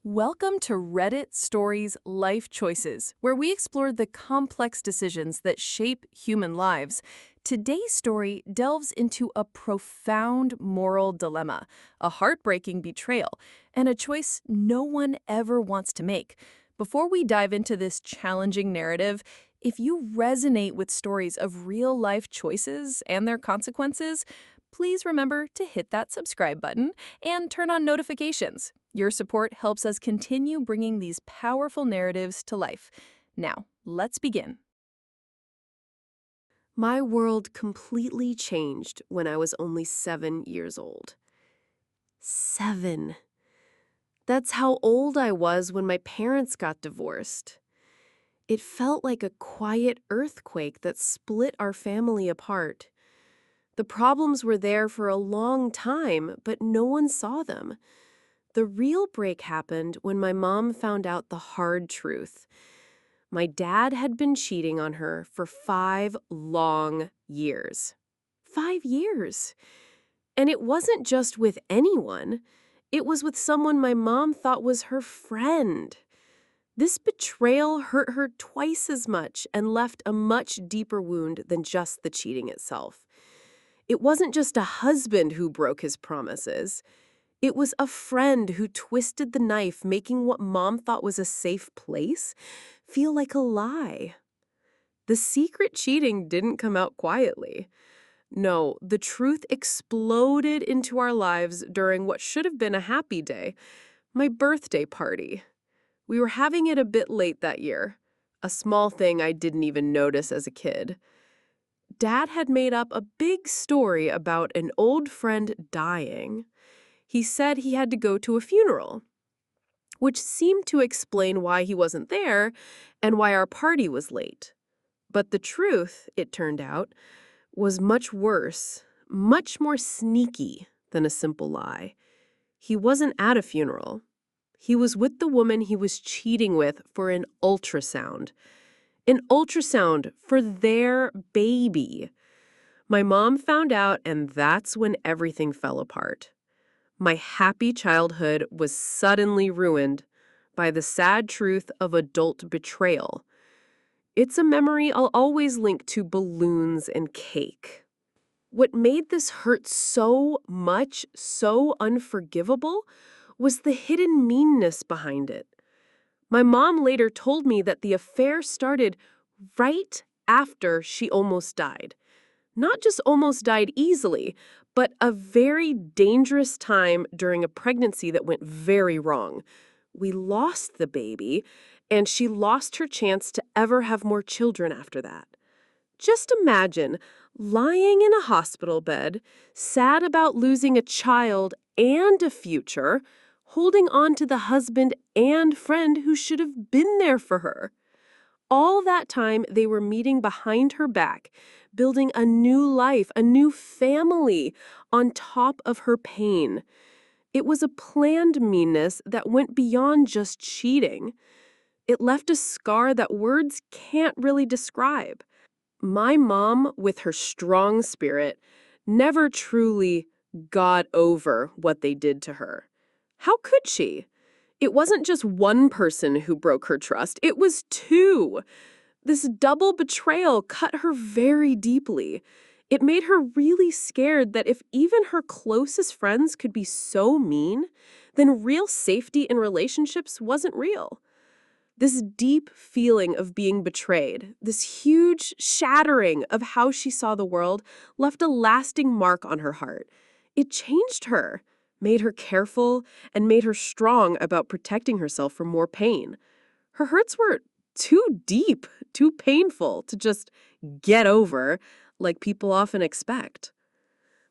Welcome to Reddit Stories Life Choices, where we explore the complex decisions that shape human lives. Today's story delves into a profound moral dilemma, a heartbreaking betrayal, and a choice no one ever wants to make. Before we dive into this challenging narrative, if you resonate with stories of real life choices and their consequences, please remember to hit that subscribe button and turn on notifications. Your support helps us continue bringing these powerful narratives to life. Now, let's begin. My world completely changed when I was only 7 years old. 7. That's how old I was when my parents got divorced. It felt like a quiet earthquake that split our family apart. The problems were there for a long time, but no one saw them. The real break happened when my mom found out the hard truth. My dad had been cheating on her for 5 long years. 5 years. And it wasn't just with anyone. It was with someone my mom thought was her friend. This betrayal hurt her twice as much and left a much deeper wound than just the cheating itself. It wasn't just a husband who broke his promises. It was a friend who twisted the knife, making what mom thought was a safe place feel like a lie. The secret cheating didn't come out quietly. No, the truth exploded into our lives during what should have been a happy day, my birthday party. We were having it a bit late that year, a small thing I didn't even notice as a kid. Dad had made up a big story about an old friend dying. He said he had to go to a funeral, which seemed to explain why he wasn't there and why our party was late. But the truth, it turned out, was much worse, much more sneaky than a simple lie. He wasn't at a funeral. He was with the woman he was cheating with for an ultrasound. An ultrasound for their baby. My mom found out, and that's when everything fell apart. My happy childhood was suddenly ruined by the sad truth of adult betrayal. It's a memory I'll always link to balloons and cake. What made this hurt so much, so unforgivable, was the hidden meanness behind it. My mom later told me that the affair started right after she almost died. Not just almost died easily, but a very dangerous time during a pregnancy that went very wrong. We lost the baby, and she lost her chance to ever have more children after that. Just imagine lying in a hospital bed, sad about losing a child and a future, holding on to the husband and friend who should have been there for her. All that time, they were meeting behind her back, building a new life, a new family on top of her pain. It was a planned meanness that went beyond just cheating. It left a scar that words can't really describe. My mom, with her strong spirit, never truly got over what they did to her. How could she? It wasn't just one person who broke her trust, it was two. This double betrayal cut her very deeply. It made her really scared that if even her closest friends could be so mean, then real safety in relationships wasn't real. This deep feeling of being betrayed, this huge shattering of how she saw the world, left a lasting mark on her heart. It changed her, made her careful, and made her strong about protecting herself from more pain. Her hurts were too deep, too painful to just get over, like people often expect.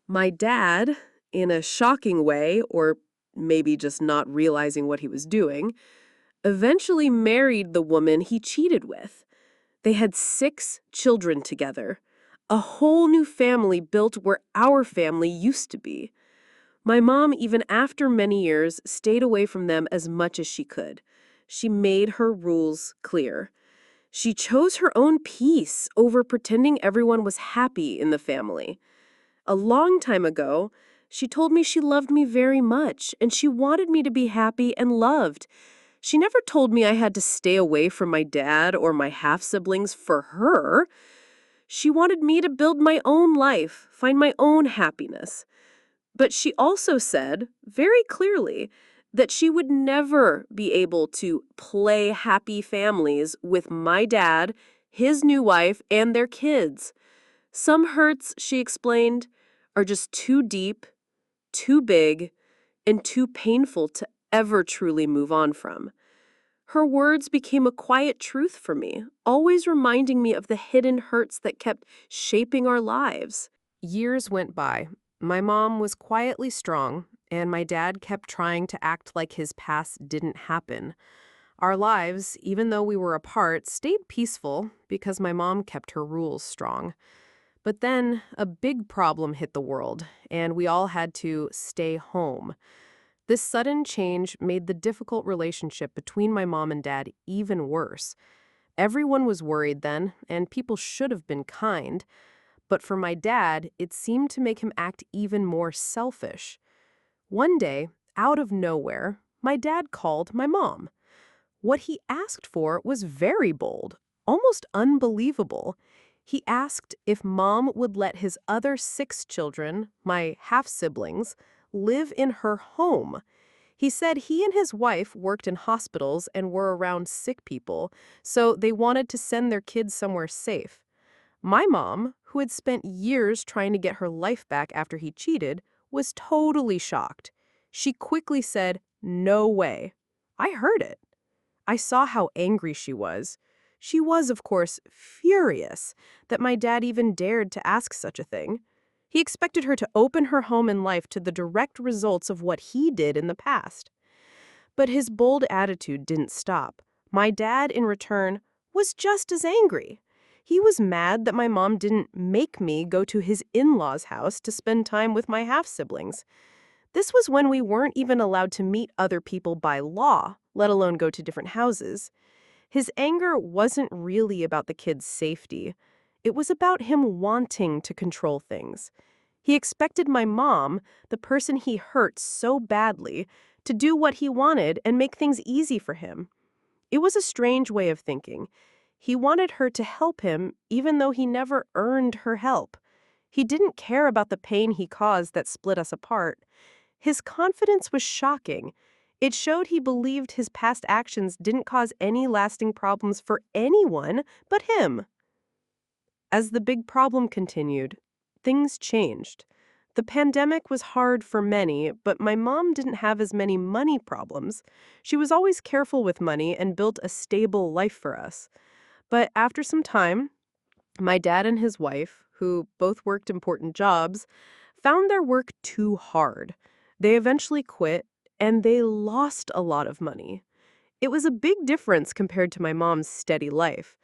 My dad, in a shocking way, or maybe just not realizing what he was doing, eventually married the woman he cheated with. They had 6 children together, a whole new family built where our family used to be. My mom, even after many years, stayed away from them as much as she could. She made her rules clear. She chose her own peace over pretending everyone was happy in the family. A long time ago, She told me she loved me very much, and she wanted me to be happy and loved. She never told me I had to stay away from my dad or my half-siblings for her. She wanted me to build my own life, find my own happiness. But she also said, very clearly, that she would never be able to play happy families with my dad, his new wife, and their kids. Some hurts, she explained, are just too deep, too big, and too painful to ever truly move on from. Her words became a quiet truth for me, always reminding me of the hidden hurts that kept shaping our lives. Years went by. My mom was quietly strong, and my dad kept trying to act like his past didn't happen. Our lives, even though we were apart, stayed peaceful because my mom kept her rules strong. But then a big problem hit the world, and we all had to stay home. This sudden change made the difficult relationship between my mom and dad even worse. Everyone was worried then, and people should have been kind. But for my dad, it seemed to make him act even more selfish. One day, out of nowhere, my dad called my mom. What he asked for was very bold, almost unbelievable. He asked if mom would let his other 6 children, my half-siblings, live in her home. He said he and his wife worked in hospitals and were around sick people, so they wanted to send their kids somewhere safe. My mom, who had spent years trying to get her life back after he cheated, was totally shocked. She quickly said, "No way." I heard it. I saw how angry she was. She was, of course, furious that my dad even dared to ask such a thing. He expected her to open her home and life to the direct results of what he did in the past. But his bold attitude didn't stop. My dad, in return, was just as angry. He was mad that my mom didn't make me go to his in-laws' house to spend time with my half-siblings. This was when we weren't even allowed to meet other people by law, let alone go to different houses. His anger wasn't really about the kids' safety. It was about him wanting to control things. He expected my mom, the person he hurt so badly, to do what he wanted and make things easy for him. It was a strange way of thinking. He wanted her to help him even though he never earned her help. He didn't care about the pain he caused that split us apart. His confidence was shocking. It showed he believed his past actions didn't cause any lasting problems for anyone but him. As the big problem continued, things changed. The pandemic was hard for many, but my mom didn't have as many money problems. She was always careful with money and built a stable life for us. But after some time, my dad and his wife, who both worked important jobs, found their work too hard. They eventually quit, and they lost a lot of money. It was a big difference compared to my mom's steady life.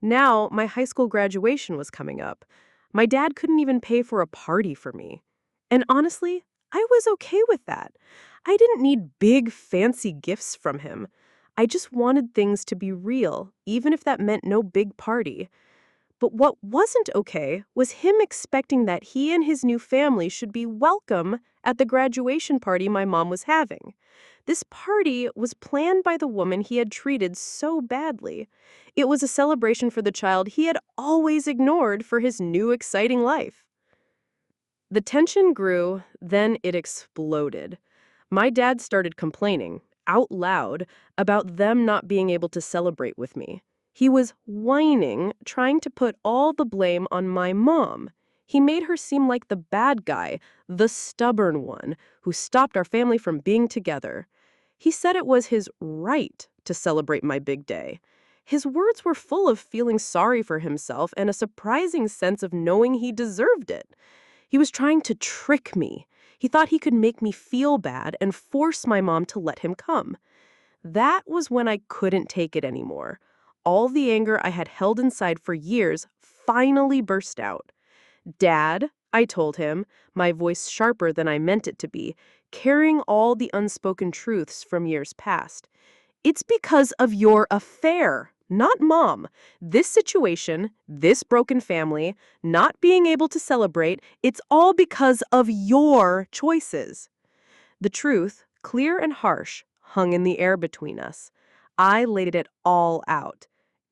Now, my high school graduation was coming up. My dad couldn't even pay for a party for me. And honestly, I was okay with that. I didn't need big, fancy gifts from him. I just wanted things to be real, even if that meant no big party. But what wasn't okay was him expecting that he and his new family should be welcome at the graduation party my mom was having. This party was planned by the woman he had treated so badly. It was a celebration for the child he had always ignored for his new exciting life. The tension grew, then it exploded. My dad started complaining, out loud, about them not being able to celebrate with me. He was whining, trying to put all the blame on my mom. He made her seem like the bad guy, the stubborn one, who stopped our family from being together. He said it was his right to celebrate my big day. His words were full of feeling sorry for himself and a surprising sense of knowing he deserved it. He was trying to trick me. He thought he could make me feel bad and force my mom to let him come. That was when I couldn't take it anymore. All the anger I had held inside for years finally burst out. "Dad," I told him, my voice sharper than I meant it to be, carrying all the unspoken truths from years past. "It's because of your affair. not mom. This situation, this broken family, not being able to celebrate, it's all because of your choices. The truth, clear and harsh, hung in the air between us. I laid it all out.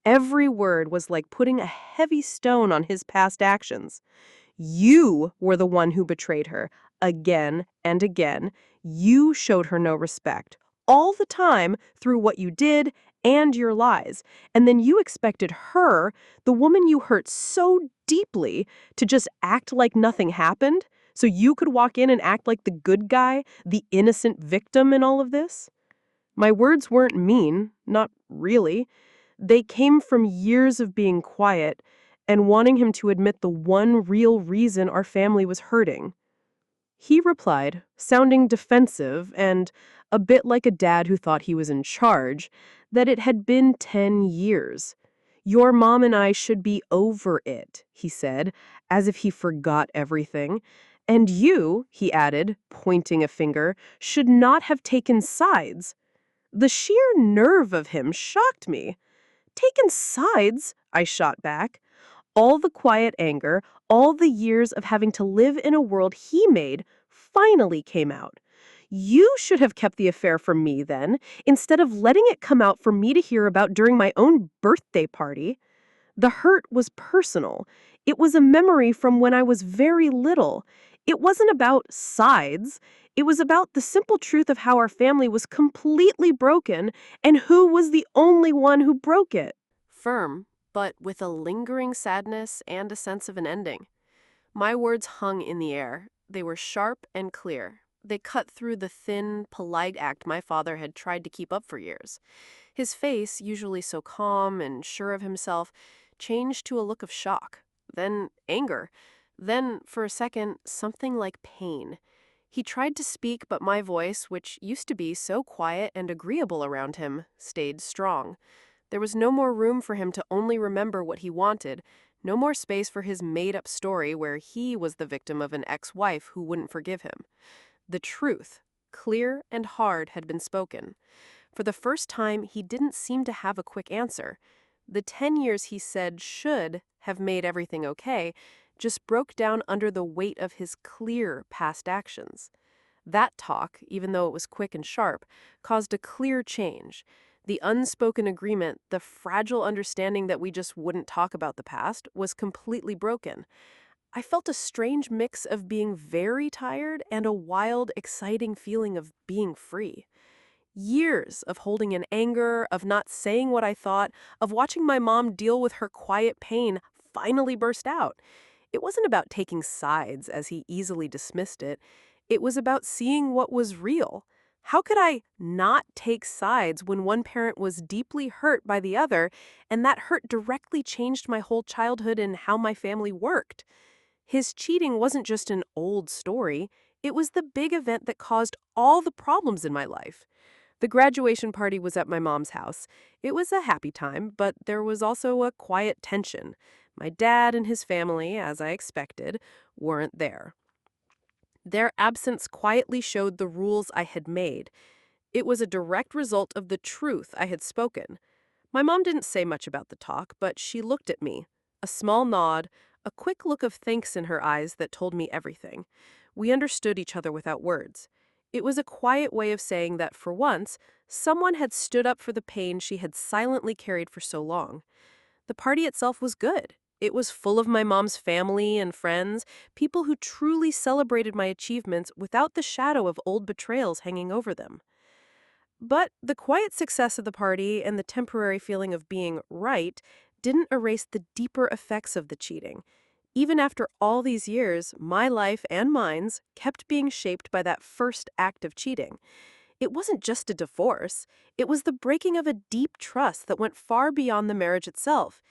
Every word was like putting a heavy stone on his past actions. You were the one who betrayed her, again and again. You showed her no respect, all the time through what you did and your lies. And then you expected her, the woman you hurt so deeply, to just act like nothing happened? So you could walk in and act like the good guy, the innocent victim in all of this? My words weren't mean, not really. They came from years of being quiet and wanting him to admit the one real reason our family was hurting. He replied, sounding defensive and a bit like a dad who thought he was in charge, that it had been 10 years. Your mom and I should be over it, he said, as if he forgot everything. And you, he added, pointing a finger, should not have taken sides. The sheer nerve of him shocked me. Taken sides? I shot back. All the quiet anger, all the years of having to live in a world he made, finally came out. You should have kept the affair from me then, instead of letting it come out for me to hear about during my own birthday party. The hurt was personal. It was a memory from when I was very little. It wasn't about sides. It was about the simple truth of how our family was completely broken and who was the only one who broke it. Firm, but with a lingering sadness and a sense of an ending. My words hung in the air. They were sharp and clear. They cut through the thin, polite act my father had tried to keep up for years. His face, usually so calm and sure of himself, changed to a look of shock, then anger, then, for a second, something like pain. He tried to speak, but my voice, which used to be so quiet and agreeable around him, stayed strong. There was no more room for him to only remember what he wanted, no more space for his made-up story where he was the victim of an ex-wife who wouldn't forgive him. The truth, clear and hard, had been spoken. For the first time, he didn't seem to have a quick answer. The 10 years he said should have made everything okay just broke down under the weight of his clear past actions. That talk, even though it was quick and sharp, caused a clear change. The unspoken agreement, the fragile understanding that we just wouldn't talk about the past, was completely broken. I felt a strange mix of being very tired and a wild, exciting feeling of being free. Years of holding in anger, of not saying what I thought, of watching my mom deal with her quiet pain finally burst out. It wasn't about taking sides, as he easily dismissed it. It was about seeing what was real. How could I not take sides when one parent was deeply hurt by the other, and that hurt directly changed my whole childhood and how my family worked? His cheating wasn't just an old story. It was the big event that caused all the problems in my life. The graduation party was at my mom's house. It was a happy time, but there was also a quiet tension. My dad and his family, as I expected, weren't there. Their absence quietly showed the rules I had made. It was a direct result of the truth I had spoken. My mom didn't say much about the talk, but she looked at me. A small nod, a quick look of thanks in her eyes that told me everything. We understood each other without words. It was a quiet way of saying that, for once, someone had stood up for the pain she had silently carried for so long. The party itself was good. It was full of my mom's family and friends, people who truly celebrated my achievements without the shadow of old betrayals hanging over them. But the quiet success of the party and the temporary feeling of being right didn't erase the deeper effects of the cheating. Even after all these years, my life and mine's kept being shaped by that first act of cheating. It wasn't just a divorce. It was the breaking of a deep trust that went far beyond the marriage itself.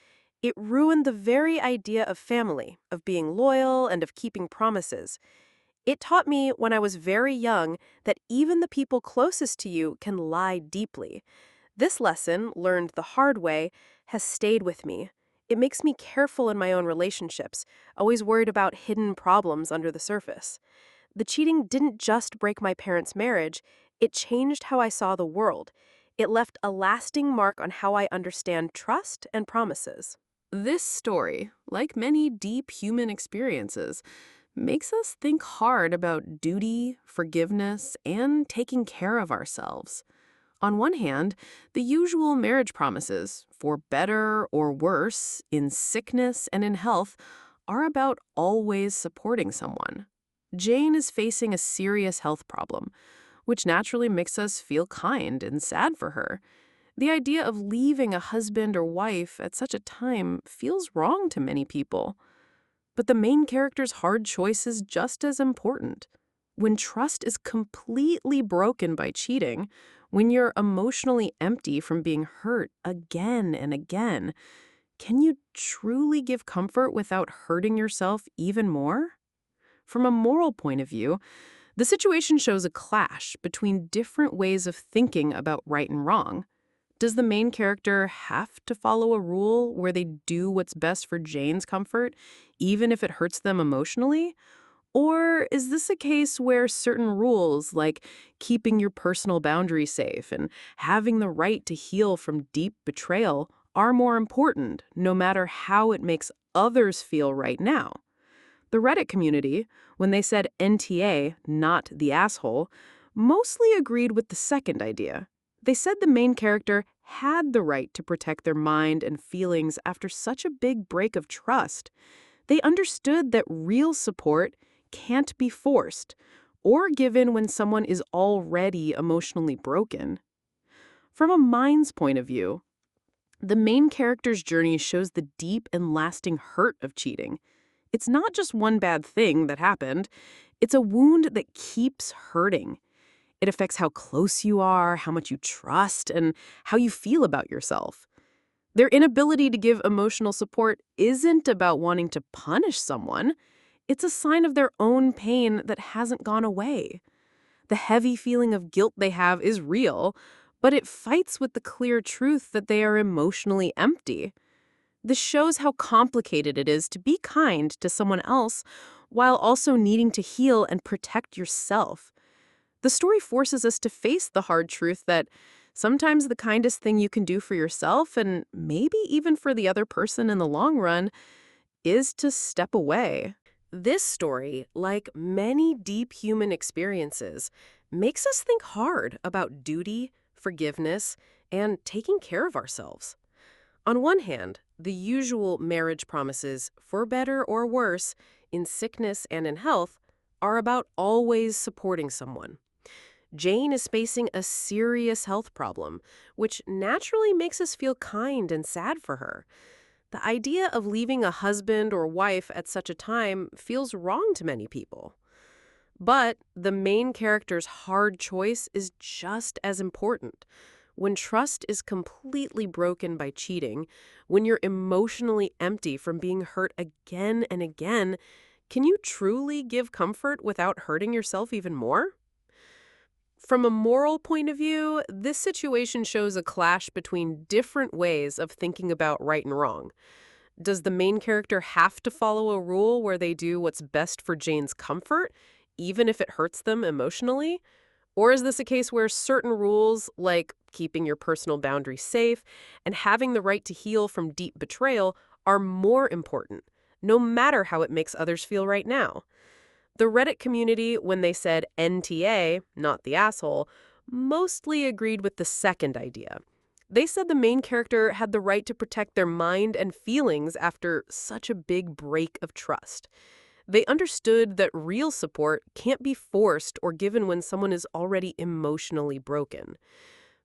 It ruined the very idea of family, of being loyal, and of keeping promises. It taught me when I was very young that even the people closest to you can lie deeply. This lesson, learned the hard way, has stayed with me. It makes me careful in my own relationships, always worried about hidden problems under the surface. The cheating didn't just break my parents' marriage, it changed how I saw the world. It left a lasting mark on how I understand trust and promises. This story, like many deep human experiences, makes us think hard about duty, forgiveness, and taking care of ourselves. On one hand, the usual marriage promises, for better or worse, in sickness and in health, are about always supporting someone. Jane is facing a serious health problem, which naturally makes us feel kind and sad for her. The idea of leaving a husband or wife at such a time feels wrong to many people. But the main character's hard choice is just as important. When trust is completely broken by cheating, when you're emotionally empty from being hurt again and again, can you truly give comfort without hurting yourself even more? From a moral point of view, the situation shows a clash between different ways of thinking about right and wrong. Does the main character have to follow a rule where they do what's best for Jane's comfort, even if it hurts them emotionally? Or is this a case where certain rules, like keeping your personal boundaries safe and having the right to heal from deep betrayal, are more important, no matter how it makes others feel right now? The Reddit community, when they said NTA, not the asshole, mostly agreed with the second idea. They said the main character had the right to protect their mind and feelings after such a big break of trust. They understood that real support can't be forced or given when someone is already emotionally broken. From a mind's point of view, the main character's journey shows the deep and lasting hurt of cheating. It's not just one bad thing that happened, it's a wound that keeps hurting. It affects how close you are, how much you trust, and how you feel about yourself. Their inability to give emotional support isn't about wanting to punish someone. It's a sign of their own pain that hasn't gone away. The heavy feeling of guilt they have is real, but it fights with the clear truth that they are emotionally empty. This shows how complicated it is to be kind to someone else while also needing to heal and protect yourself. The story forces us to face the hard truth that sometimes the kindest thing you can do for yourself, and maybe even for the other person in the long run, is to step away. This story, like many deep human experiences, makes us think hard about duty, forgiveness, and taking care of ourselves. On one hand, the usual marriage promises, for better or worse, in sickness and in health, are about always supporting someone. Jane is facing a serious health problem, which naturally makes us feel kind and sad for her. The idea of leaving a husband or wife at such a time feels wrong to many people. But the main character's hard choice is just as important. When trust is completely broken by cheating, when you're emotionally empty from being hurt again and again, can you truly give comfort without hurting yourself even more? From a moral point of view, this situation shows a clash between different ways of thinking about right and wrong. Does the main character have to follow a rule where they do what's best for Jane's comfort, even if it hurts them emotionally? Or is this a case where certain rules, like keeping your personal boundaries safe and having the right to heal from deep betrayal, are more important, no matter how it makes others feel right now? The Reddit community, when they said NTA, not the asshole, mostly agreed with the second idea. They said the main character had the right to protect their mind and feelings after such a big break of trust. They understood that real support can't be forced or given when someone is already emotionally broken.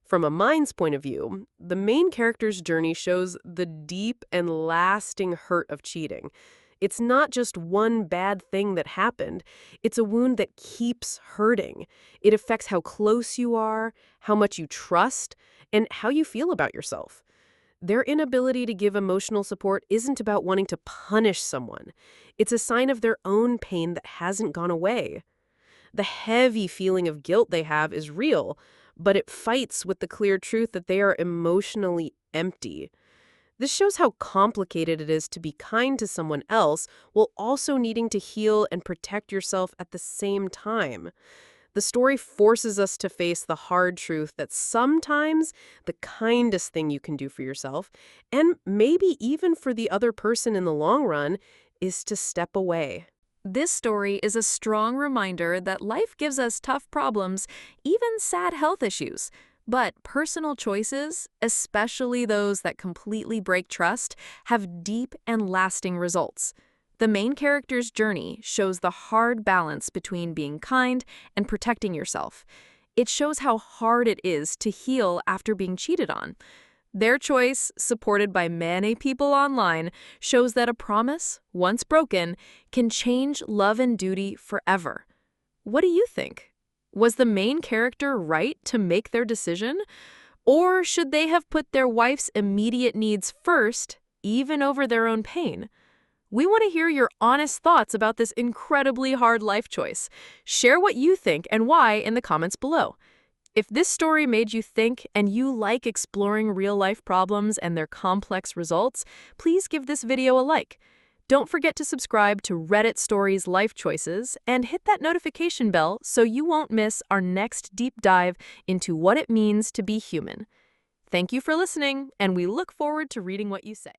From a mind's point of view, the main character's journey shows the deep and lasting hurt of cheating. It's not just one bad thing that happened. It's a wound that keeps hurting. It affects how close you are, how much you trust, and how you feel about yourself. Their inability to give emotional support isn't about wanting to punish someone. It's a sign of their own pain that hasn't gone away. The heavy feeling of guilt they have is real, but it fights with the clear truth that they are emotionally empty. This shows how complicated it is to be kind to someone else while also needing to heal and protect yourself at the same time. The story forces us to face the hard truth that sometimes the kindest thing you can do for yourself, and maybe even for the other person in the long run, is to step away. This story is a strong reminder that life gives us tough problems, even sad health issues. But personal choices, especially those that completely break trust, have deep and lasting results. The main character's journey shows the hard balance between being kind and protecting yourself. It shows how hard it is to heal after being cheated on. Their choice, supported by many people online, shows that a promise, once broken, can change love and duty forever. What do you think? Was the main character right to make their decision? Or should they have put their wife's immediate needs first, even over their own pain? We want to hear your honest thoughts about this incredibly hard life choice. Share what you think and why in the comments below. If this story made you think and you like exploring real-life problems and their complex results, please give this video a like. Don't forget to subscribe to Reddit Stories Life Choices and hit that notification bell so you won't miss our next deep dive into what it means to be human. Thank you for listening, and we look forward to reading what you say.